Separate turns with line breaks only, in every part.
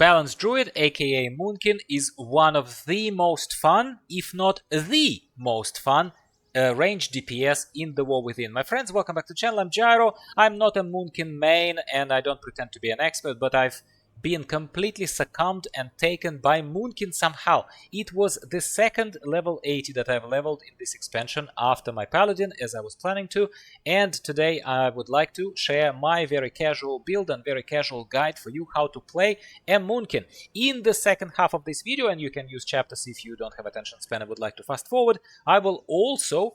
Balanced Druid, aka Moonkin, is one of the most fun, if not the most fun, range DPS in the War Within. My friends, welcome back to the channel. I'm Gyro. I'm not a Moonkin main, and I don't pretend to be an expert, but I've been completely succumbed and taken by Moonkin somehow. It was the second level 80 that I've leveled in this expansion after my Paladin, as I was planning to, and today I would like to share my very casual build and very casual guide for you how to play a Moonkin. In the second half of this video, and you can use chapters if you don't have attention span and would like to fast forward, I will also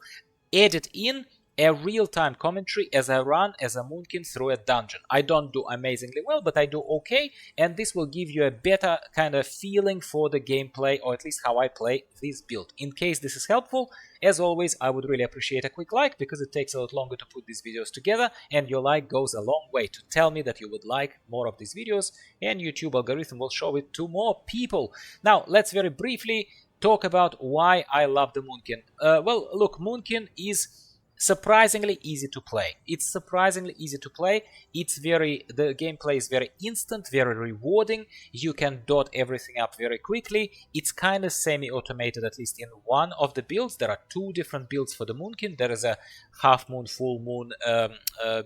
edit in a real-time commentary as I run as a Moonkin through a dungeon. I don't do amazingly well, but I do okay, and this will give you a better kind of feeling for the gameplay, or at least how I play this build. In case this is helpful, as always, I would really appreciate a quick like, because it takes a lot longer to put these videos together, and your like goes a long way to tell me that you would like more of these videos, and YouTube algorithm will show it to more people. Now, let's very briefly talk about why I love the Moonkin. Well, look, Moonkin is surprisingly easy to play. It's surprisingly easy to play. The gameplay is very instant, very rewarding. You can dot everything up very quickly. It's kind of semi-automated, at least in one of the builds. There are two different builds for the Moonkin. There is a half moon, full moon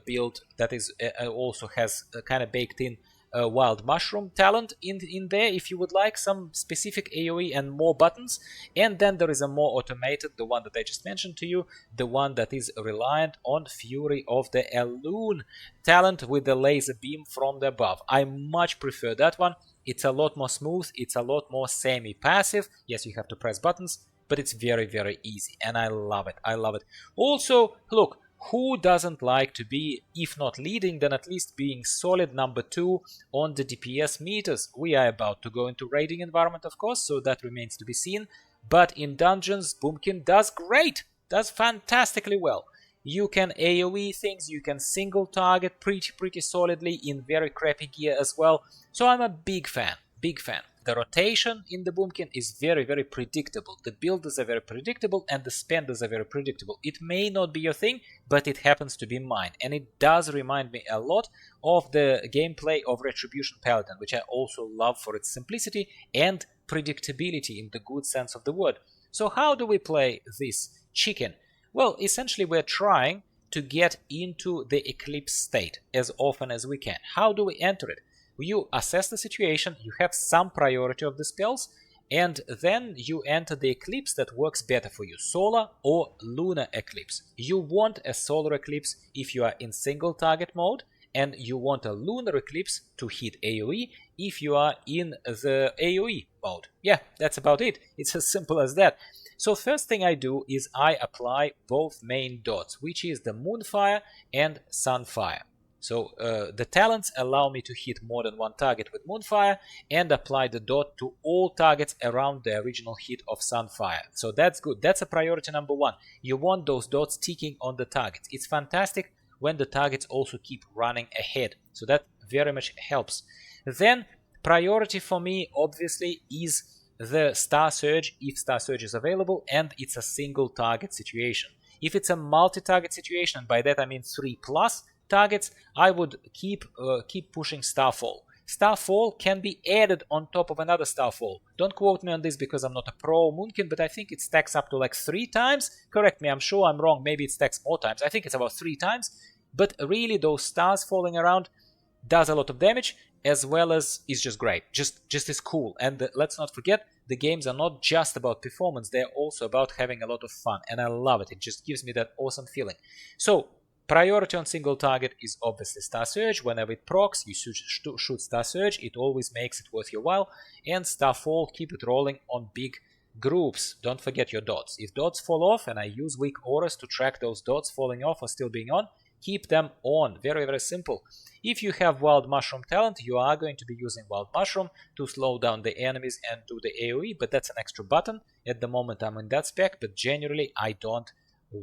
build that is also has kind of baked in wild mushroom talent in there if you would like some specific AoE and more buttons. And then there is a more automated, the one that I just mentioned to you, the one that is reliant on Fury of the Elune talent with the laser beam from the above. I much prefer that one. It's a lot more smooth, it's a lot more semi-passive. Yes, you have to press buttons, but it's very, very easy, and I love it. I love it. Also, look, who doesn't like to be, if not leading, then at least being solid number 2 on the DPS meters? We are about to go into raiding environment, of course, so that remains to be seen. But in dungeons, Boomkin does great, does fantastically well. You can AoE things, you can single target pretty solidly in very crappy gear as well. So I'm a big fan, big fan. The rotation in the Boomkin is very, very predictable. The builders are very predictable and the spenders are very predictable. It may not be your thing, but it happens to be mine. And it does remind me a lot of the gameplay of Retribution Paladin, which I also love for its simplicity and predictability in the good sense of the word. So how do we play this chicken? Well, essentially we're trying to get into the Eclipse state as often as we can. How do we enter it? You assess the situation, you have some priority of the spells, and then you enter the eclipse that works better for you, solar or lunar eclipse. You want a solar eclipse if you are in single target mode, and you want a lunar eclipse to hit AoE if you are in the AoE mode. Yeah, that's about it. It's as simple as that. So first thing I do is I apply both main dots, which is the Moonfire and Sunfire. So the talents allow me to hit more than one target with Moonfire and apply the dot to all targets around the original hit of Sunfire. So that's good. That's a priority number 1. You want those dots ticking on the targets. It's fantastic when the targets also keep running ahead. So that very much helps. Then priority for me obviously is the Star Surge, if Star Surge is available, and it's a single target situation. If it's a multi-target situation, and by that I mean 3+ targets, I would keep pushing Starfall. Starfall can be added on top of another Starfall. Don't quote me on this because I'm not a pro Moonkin, but I think it stacks up to like 3 times. Correct me, I'm sure I'm wrong, maybe it stacks more times. I think it's about 3 times. But really those stars falling around does a lot of damage, as well as is just great. Just is cool. And let's not forget, the games are not just about performance, they're also about having a lot of fun. And I love it. It just gives me that awesome feeling. So priority on single target is obviously Star Surge. Whenever it procs, you shoot Star Surge. It always makes it worth your while. And Starfall, keep it rolling on big groups. Don't forget your dots. If dots fall off, and I use weak auras to track those dots falling off or still being on, keep them on. Very, very simple. If you have Wild Mushroom talent, you are going to be using Wild Mushroom to slow down the enemies and do the AoE, but that's an extra button. At the moment I'm in that spec, but generally I don't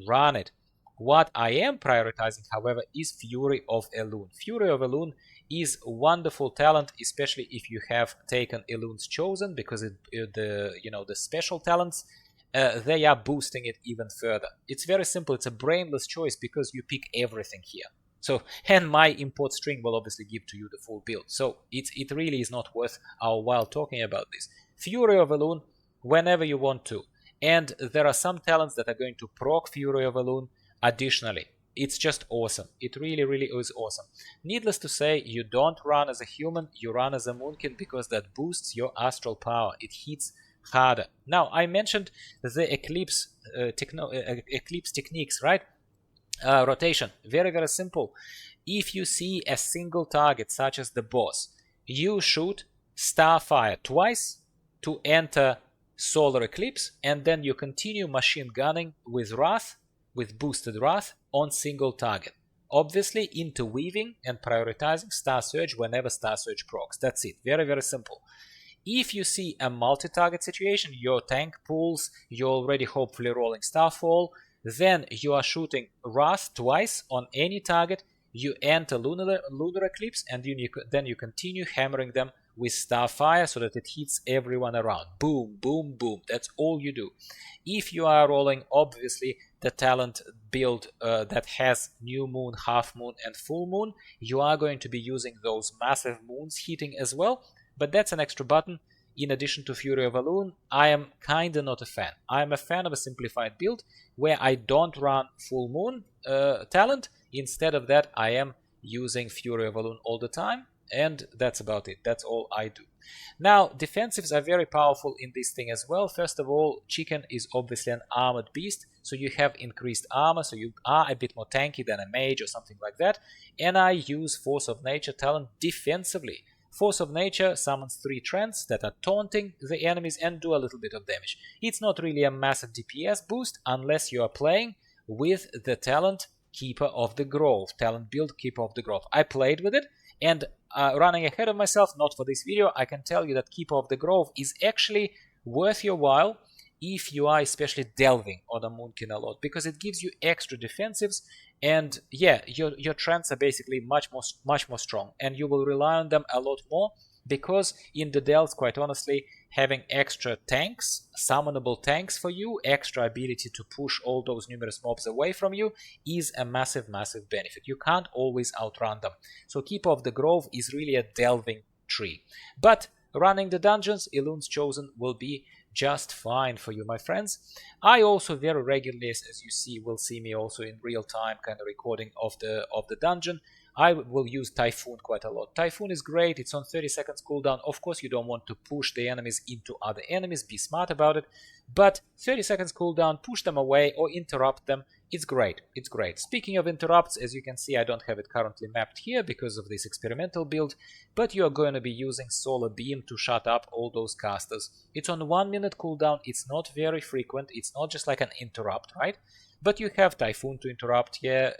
run it. What I am prioritizing, however, is Fury of Elune. Fury of Elune is a wonderful talent, especially if you have taken Elune's Chosen, because the special talents, they are boosting it even further. It's very simple. It's a brainless choice because you pick everything here. So, and my import string will obviously give to you the full build. So it really is not worth our while talking about this. Fury of Elune whenever you want to. And there are some talents that are going to proc Fury of Elune additionally. It's just awesome. It really, really is awesome. Needless to say, you don't run as a human, you run as a Moonkin because that boosts your astral power. It hits harder. Now, I mentioned the Eclipse, Eclipse techniques, right? Rotation. Very, very simple. If you see a single target, such as the boss, you shoot Starfire twice to enter Solar Eclipse, and then you continue machine gunning with Wrath, with boosted Wrath, on single target. Obviously interweaving and prioritizing Star Surge whenever Star Surge procs. That's it. Very, very simple. If you see a multi-target situation, your tank pulls, you're already hopefully rolling Starfall, then you are shooting Wrath twice on any target, you enter Lunar Eclipse, and then you continue hammering them with Starfire so that it hits everyone around. Boom, boom, boom. That's all you do. If you are rolling, obviously, the talent build that has New Moon, Half Moon, and Full Moon, you are going to be using those massive moons hitting as well, but that's an extra button. In addition to Fury of Elune, I am kinda not a fan. I am a fan of a simplified build where I don't run Full Moon talent. Instead of that, I am using Fury of Elune all the time, and that's about it. That's all I do. Now, defensives are very powerful in this thing as well. First of all, Chicken is obviously an armored beast, so you have increased armor, so you are a bit more tanky than a mage or something like that. And I use Force of Nature talent defensively. Force of Nature summons 3 trends that are taunting the enemies and do a little bit of damage. It's not really a massive DPS boost unless you are playing with the talent Keeper of the Grove, talent build Keeper of the Grove. I played with it, and running ahead of myself, not for this video, I can tell you that Keeper of the Grove is actually worth your while if you are especially delving on a Moonkin a lot, because it gives you extra defensives, and yeah, your trends are basically much more strong, and you will rely on them a lot more, because in the delves, quite honestly, having extra tanks, summonable tanks for you, extra ability to push all those numerous mobs away from you, is a massive benefit. You can't always outrun them. So Keeper of the Grove is really a delving tree. But running the dungeons, Elune's Chosen will be just fine for you, my friends. I also very regularly, as you see, will see me also in real time kind of recording of the dungeon. I will use Typhoon quite a lot. Typhoon is great, it's on 30 seconds cooldown. Of course, you don't want to push the enemies into other enemies, be smart about it. But 30 seconds cooldown, push them away or interrupt them. It's great, it's great. Speaking of interrupts, as you can see, I don't have it currently mapped here because of this experimental build, but you are going to be using Solar Beam to shut up all those casters. It's on 1 minute cooldown, it's not very frequent, it's not just like an interrupt, right? But you have Typhoon to interrupt here,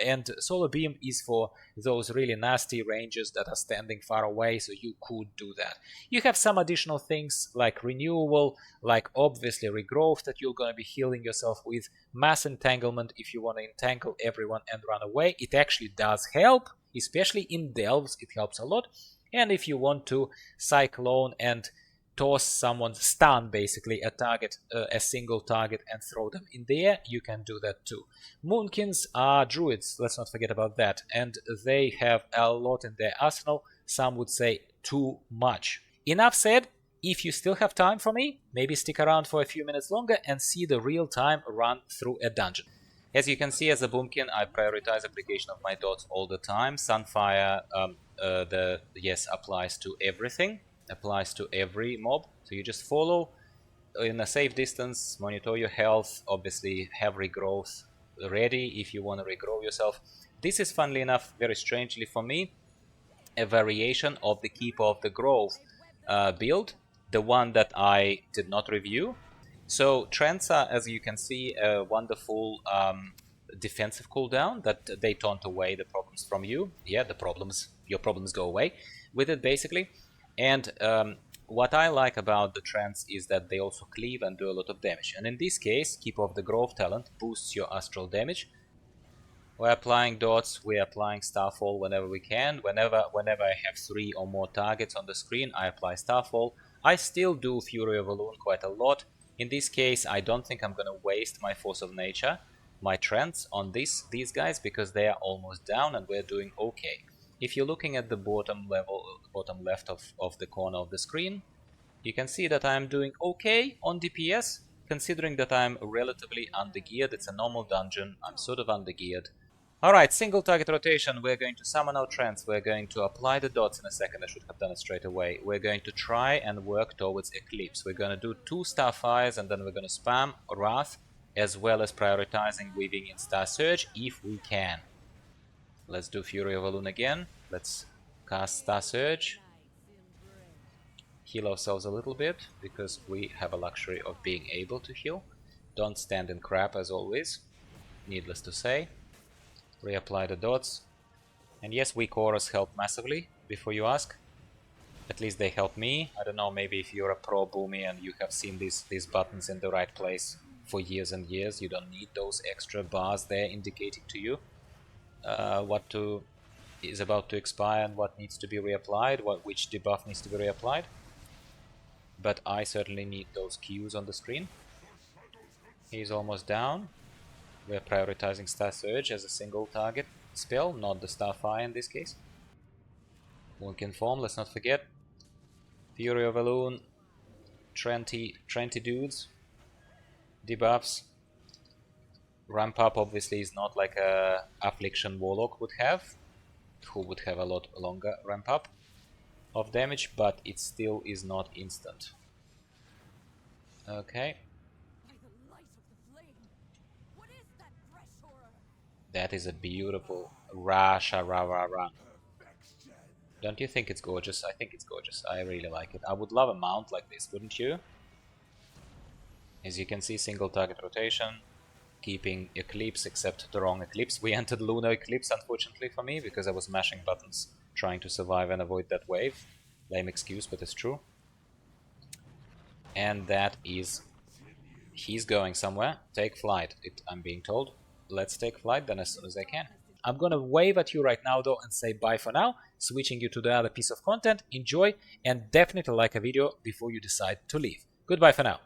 and Solar Beam is for those really nasty ranges that are standing far away, so you could do that. You have some additional things like Renewal, like obviously Regrowth that you're going to be healing yourself with, Mass Entanglement if you want to entangle everyone and run away. It actually does help, especially in delves, it helps a lot. And if you want to Cyclone and toss someone, stun basically a target, a single target, and throw them in the air, you can do that too. Moonkins are druids, let's not forget about that, and they have a lot in their arsenal, some would say too much. Enough said. If you still have time for me, maybe stick around for a few minutes longer and see the real-time run through a dungeon. As you can see, as a Boomkin, I prioritize application of my dots all the time. Sunfire, yes, applies to everything. Applies to every mob, so you just follow in a safe distance, monitor your health, obviously have regrowth ready if you want to regrow yourself. This is, funnily enough, very strangely for me, a variation of the Keeper of the Grove build, the one that I did not review. So trends are, as you can see, a wonderful defensive cooldown that they taunt away the problems from you. Yeah, your problems go away with it, basically. And what I like about the trends is that they also cleave and do a lot of damage. And in this case, Keeper of the Grove talent boosts your astral damage. We're applying dots, we're applying Starfall whenever we can. Whenever I have 3 or more targets on the screen, I apply Starfall. I still do Fury of Elune quite a lot. In this case, I don't think I'm gonna waste my Force of Nature. my trends on these guys because they are almost down and we're doing okay. If you're looking at the bottom left of the corner of the screen, you can see that I'm doing okay on DPS, considering that I'm relatively undergeared. It's a normal dungeon, I'm sort of undergeared. Alright, single target rotation, we're going to summon our trends, we're going to apply the dots in a second, I should have done it straight away. We're going to try and work towards Eclipse. We're going to do 2 Starfires and then we're going to spam Wrath, as well as prioritizing weaving in Star Surge if we can. Let's do Fury of Elune again, let's cast Star Surge. Heal ourselves a little bit, because we have a luxury of being able to heal. Don't stand in crap as always, needless to say. Reapply the dots. And yes, weak auras help massively, before you ask. At least they help me. I don't know, maybe if you're a pro Boomy and you have seen these buttons in the right place for years and years, you don't need those extra bars there indicating to you what is about to expire and what needs to be reapplied, which debuff needs to be reapplied. But I certainly need those cues on the screen. He's almost down. We're prioritizing Star Surge as a single target spell, not the Starfire in this case. Moonkin form, let's not forget. Fury of Elune, 20 dudes. Debuffs. Ramp up obviously is not like a Affliction Warlock would have, who would have a lot longer ramp up of damage, but it still is not instant. Okay. That is a beautiful Rasha Ra. Don't you think it's gorgeous? I think it's gorgeous. I really like it. I would love a mount like this, wouldn't you? As you can see, single target rotation, keeping Eclipse, except the wrong Eclipse. We entered Lunar Eclipse, unfortunately for me, because I was mashing buttons trying to survive and avoid that wave. Lame excuse, but it's true. And that is... he's going somewhere. Take flight, I'm being told. Let's take flight then as soon as I can. I'm gonna wave at you right now though and say bye for now, switching you to the other piece of content. Enjoy and definitely like a video before you decide to leave. Goodbye for now.